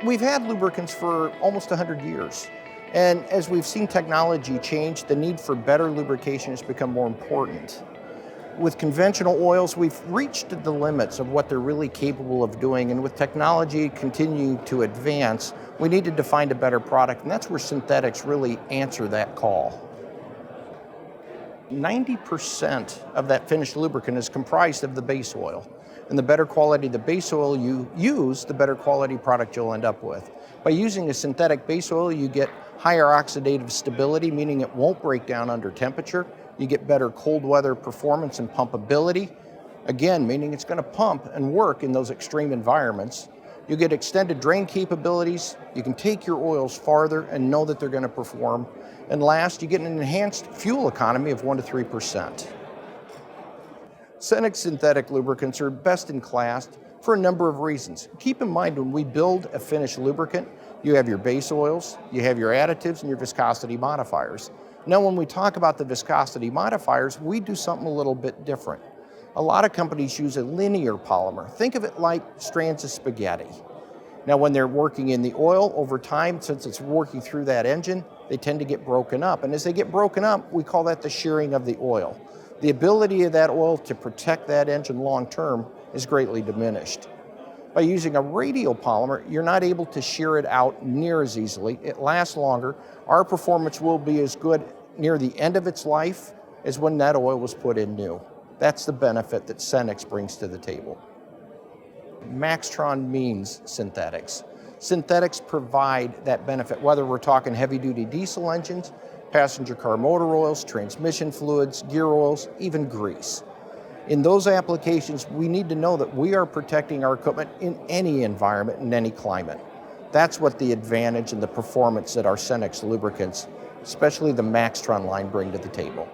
We've had lubricants for almost 100 years. And as we've seen technology change, the need for better lubrication has become more important. With conventional oils, we've reached the limits of what they're really capable of doing, and with technology continuing to advance, we needed to find a better product, and that's where synthetics really answer that call. 90% of that finished lubricant is comprised of the base oil. And the better quality the base oil you use, the better quality product you'll end up with. By using a synthetic base oil, you get higher oxidative stability, meaning it won't break down under temperature. You get better cold weather performance and pumpability. Again, meaning it's going to pump and work in those extreme environments. You get extended drain capabilities. You can take your oils farther and know that they're going to perform. And last, you get an enhanced fuel economy of 1 to 3%. Cenex synthetic lubricants are best in class for a number of reasons. Keep in mind, when we build a finished lubricant, you have your base oils, you have your additives, and your viscosity modifiers. Now, when we talk about the viscosity modifiers, we do something a little bit different. A lot of companies use a linear polymer. Think of it like strands of spaghetti. Now, when they're working in the oil, over time, since it's working through that engine, they tend to get broken up. And as they get broken up, we call that the shearing of the oil. The ability of that oil to protect that engine long term is greatly diminished. By using a radial polymer, you're not able to shear it out near as easily. It lasts longer. Our performance will be as good near the end of its life as when that oil was put in new. That's the benefit that Cenex brings to the table. Maxtron means synthetics. Synthetics provide that benefit, whether we're talking heavy-duty diesel engines, passenger car motor oils, transmission fluids, gear oils, even grease. In those applications, we need to know that we are protecting our equipment in any environment, in any climate. That's what the advantage and the performance that our Cenex lubricants, especially the Maxtron line, bring to the table.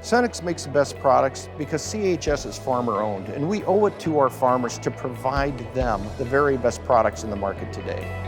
Cenex makes the best products because CHS is farmer-owned, and we owe it to our farmers to provide them the very best products in the market today.